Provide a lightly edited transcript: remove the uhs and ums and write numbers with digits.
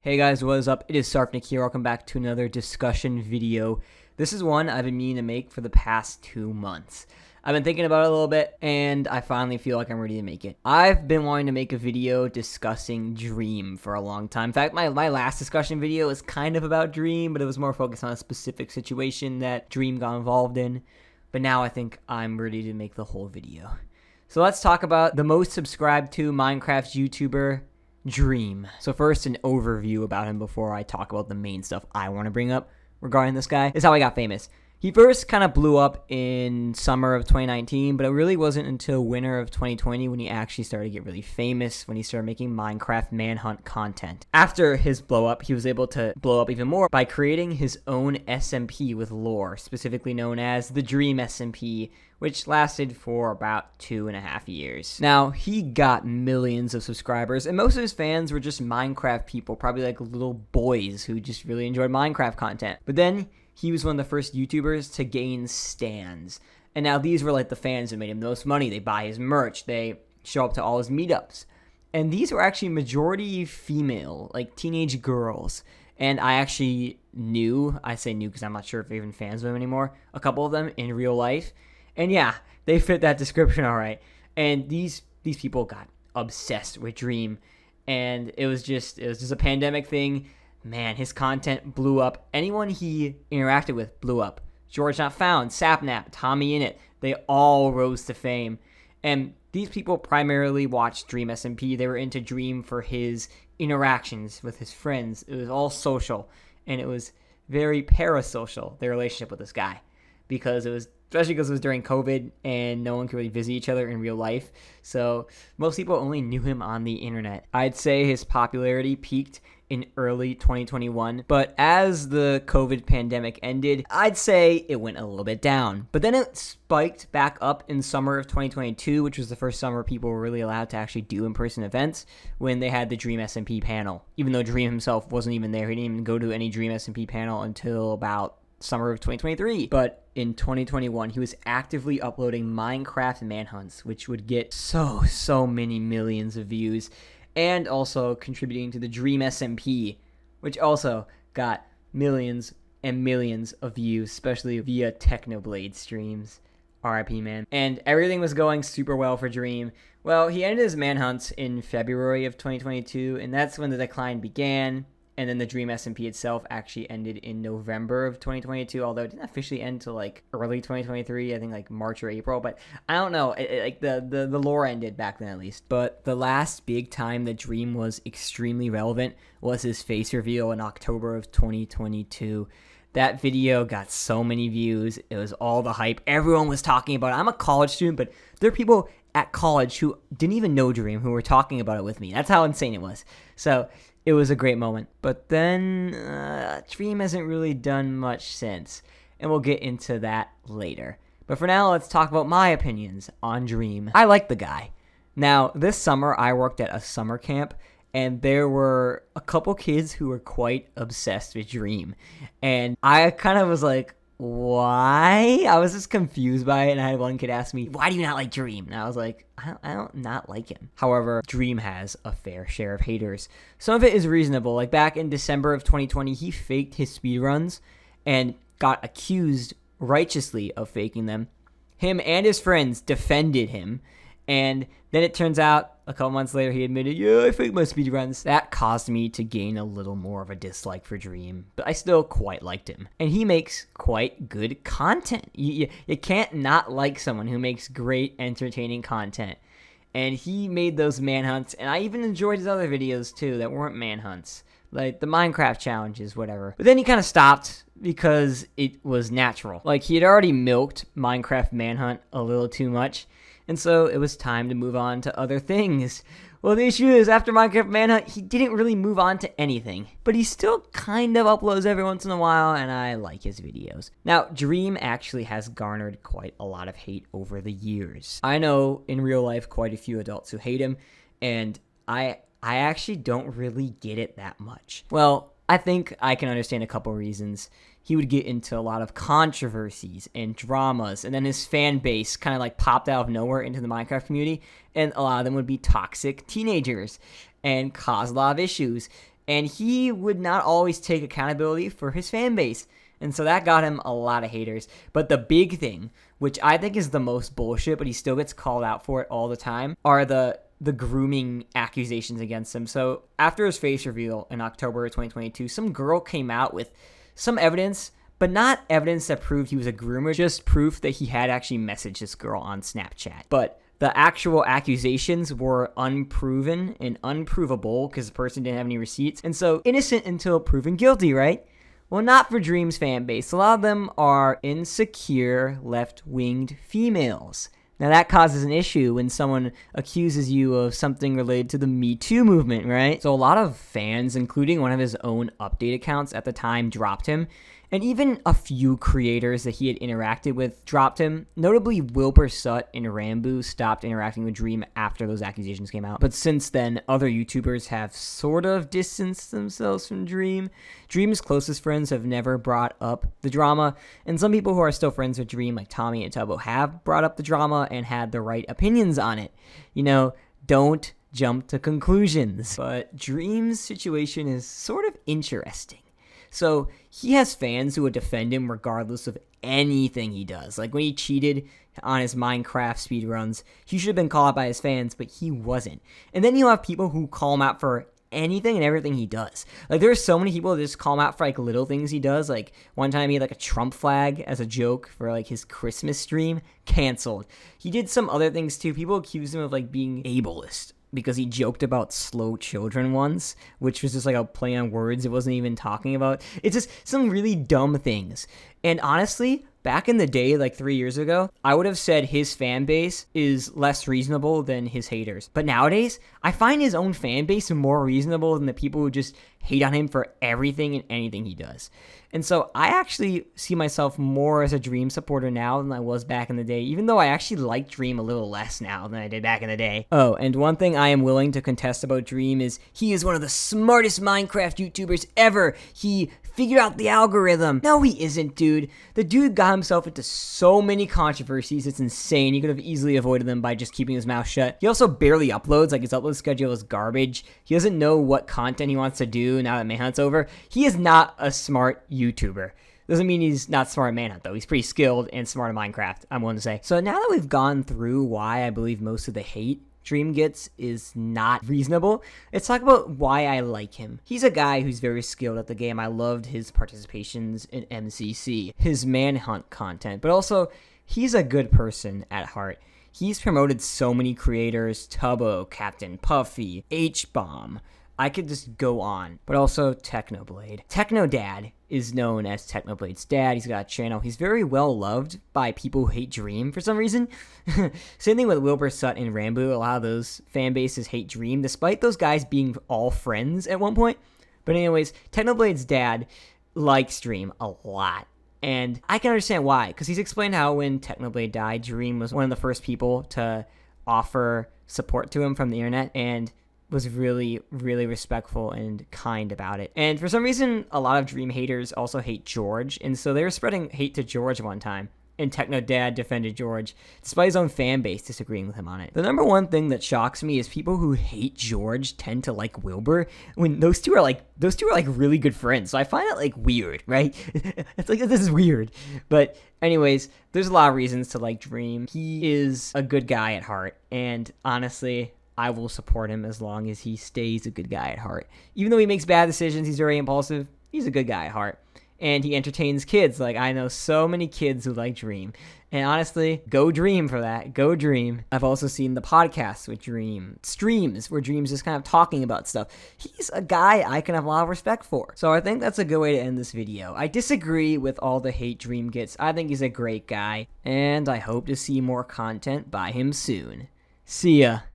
Hey guys, what is up? It is Sarfnic here. Welcome back to another discussion video. This is one I've been meaning to make for the past 2 months. I've been thinking about it a little bit, and I finally feel like I'm ready to make it. I've been wanting to make a video discussing Dream for a long time. In fact, my last discussion video was kind of about Dream, but it was more focused on a specific situation that Dream got involved in. But now I think I'm ready to make the whole video. So let's talk about the most subscribed to Minecraft YouTuber, Dream. So first, an overview about him before I talk about the main stuff I want to bring up regarding this guy. This is how he got famous. He first kind of blew up in summer of 2019, but it really wasn't until winter of 2020 when he actually started to get really famous, when he started making Minecraft Manhunt content. After his blow up, he was able to blow up even more by creating his own SMP with lore, specifically known as the Dream SMP, which lasted for about 2.5 years. Now, he got millions of subscribers, and most of his fans were just Minecraft people, probably like little boys who just really enjoyed Minecraft content. But then he was one of the first YouTubers to gain stans. And now these were like the fans that made him the most money. They buy his merch. They show up to all his meetups. And these were actually majority female, like teenage girls. And I actually knew, I say knew because I'm not sure if they're even fans of him anymore, a couple of them in real life. And yeah, they fit that description all right. And these people got obsessed with Dream. And it was just a pandemic thing. Man, his content blew up. Anyone he interacted with blew up. George Not Found, Sapnap, Tommy Innit, they all rose to fame. And these people primarily watched Dream SMP. They were into Dream for his interactions with his friends. It was all social, and it was very parasocial, their relationship with this guy. Especially because it was during COVID and no one could really visit each other in real life. So most people only knew him on the internet. I'd say his popularity peaked in early 2021, but as the COVID pandemic ended, I'd say it went a little bit down. But then it spiked back up in summer of 2022, which was the first summer people were really allowed to actually do in-person events, when they had the Dream SMP panel. Even though Dream himself wasn't even there, he didn't even go to any Dream SMP panel until about summer of 2023. But in 2021, he was actively uploading Minecraft manhunts, which would get so many millions of views, and also contributing to the Dream SMP, which also got millions and millions of views, especially via Technoblade streams. RIP, man. And everything was going super well for Dream. Well, he ended his manhunts in February of 2022, and that's when the decline began. And then the Dream SMP itself actually ended in November of 2022, although it didn't officially end till like early 2023, I think like March or April. But I don't know, the lore ended back then at least. But the last big time that Dream was extremely relevant was his face reveal in October of 2022. That video got so many views. It was all the hype. Everyone was talking about it. I'm a college student, but there are people at college who didn't even know Dream who were talking about it with me. That's how insane it was. So it was a great moment. But then Dream hasn't really done much since, and we'll get into that later. But for now, let's talk about my opinions on Dream. I like the guy. Now, this summer, I worked at a summer camp, and there were a couple kids who were quite obsessed with Dream. And I kind of was like, why? I was just confused by it, and I had one kid ask me, why do you not like Dream? And I was like, I don't not like him. However, Dream has a fair share of haters. Some of it is reasonable. Like back in December of 2020, he faked his speedruns and got accused righteously of faking them. Him and his friends defended him, and then it turns out a couple months later he admitted, yeah, I faked my speedruns. That caused me to gain a little more of a dislike for Dream, but I still quite liked him. And he makes quite good content. You can't not like someone who makes great, entertaining content. And he made those manhunts, and I even enjoyed his other videos too that weren't manhunts, like the Minecraft challenges, whatever. But then he kind of stopped because it was natural. Like he had already milked Minecraft Manhunt a little too much, and so it was time to move on to other things. Well, the issue is, after Minecraft Manhunt, he didn't really move on to anything. But he still kind of uploads every once in a while, and I like his videos. Now, Dream actually has garnered quite a lot of hate over the years. I know in real life quite a few adults who hate him, and I actually don't really get it that much. Well, I think I can understand a couple reasons. He would get into a lot of controversies and dramas, and then his fan base kind of like popped out of nowhere into the Minecraft community, and a lot of them would be toxic teenagers and cause a lot of issues. And he would not always take accountability for his fan base. And so that got him a lot of haters. But the big thing, which I think is the most bullshit, but he still gets called out for it all the time, are the grooming accusations against him. So after his face reveal in October of 2022, some girl came out with some evidence, but not evidence that proved he was a groomer, just proof that he had actually messaged this girl on Snapchat. But the actual accusations were unproven and unprovable because the person didn't have any receipts. And so innocent until proven guilty, right? Well, not for Dream's fan base. A lot of them are insecure, left-winged females. Now, that causes an issue when someone accuses you of something related to the Me Too movement, right? So a lot of fans, including one of his own update accounts at the time, dropped him. And even a few creators that he had interacted with dropped him. Notably, Wilbur Sut and Rambo stopped interacting with Dream after those accusations came out. But since then, other YouTubers have sort of distanced themselves from Dream. Dream's closest friends have never brought up the drama. And some people who are still friends with Dream, like Tommy and Tubbo, have brought up the drama and had the right opinions on it. You know, don't jump to conclusions. But Dream's situation is sort of interesting. So he has fans who would defend him regardless of anything he does. Like when he cheated on his Minecraft speedruns, he should have been called out by his fans, but he wasn't. And then you'll have people who call him out for anything and everything he does. Like there are so many people that just call him out for like little things he does. Like one time he had like a Trump flag as a joke for like his Christmas stream, canceled. He did some other things too. People accused him of like being ableist because he joked about slow children once, which was just like a play on words it wasn't even talking about. It's just some really dumb things. And honestly, back in the day, like 3 years ago, I would have said his fan base is less reasonable than his haters. But nowadays, I find his own fan base more reasonable than the people who just hate on him for everything and anything he does. And so I actually see myself more as a Dream supporter now than I was back in the day, even though I actually like Dream a little less now than I did back in the day. Oh, and one thing I am willing to contest about Dream is he is one of the smartest Minecraft YouTubers ever. He figured out the algorithm. No, he isn't, dude. The dude got himself into so many controversies. It's insane. He could have easily avoided them by just keeping his mouth shut. He also barely uploads. Like, his upload schedule is garbage. He doesn't know what content he wants to do now that Manhunt's over. He is not a smart YouTuber. Doesn't mean he's not smart at Manhunt, though. He's pretty skilled and smart at Minecraft, I'm willing to say. So now that we've gone through why I believe most of the hate Dream gets is not reasonable, let's talk about why I like him. He's a guy who's very skilled at the game. I loved his participations in MCC, his Manhunt content, but also he's a good person at heart. He's promoted so many creators: Tubbo, Captain Puffy, H-Bomb. I could just go on. But also Technoblade. Technodad is known as Technoblade's dad. He's got a channel. He's very well loved by people who hate Dream for some reason. Same thing with Wilbur Sut and Rambo. A lot of those fan bases hate Dream, despite those guys being all friends at one point. But anyways, Technoblade's dad likes Dream a lot. And I can understand why, because he's explained how when Technoblade died, Dream was one of the first people to offer support to him from the internet, and was really, really respectful and kind about it. And for some reason, a lot of Dream haters also hate George, and so they were spreading hate to George one time, and Technodad defended George, despite his own fan base disagreeing with him on it. The number one thing that shocks me is people who hate George tend to like Wilbur, when those two are like really good friends. So I find it like weird, right? It's like, this is weird. But anyways, there's a lot of reasons to like Dream. He is a good guy at heart, and honestly, I will support him as long as he stays a good guy at heart. Even though he makes bad decisions, he's very impulsive, he's a good guy at heart. And he entertains kids. Like, I know so many kids who like Dream. And honestly, go Dream for that. Go Dream. I've also seen the podcasts with Dream, streams where Dream's just kind of talking about stuff. He's a guy I can have a lot of respect for. So I think that's a good way to end this video. I disagree with all the hate Dream gets. I think he's a great guy. And I hope to see more content by him soon. See ya.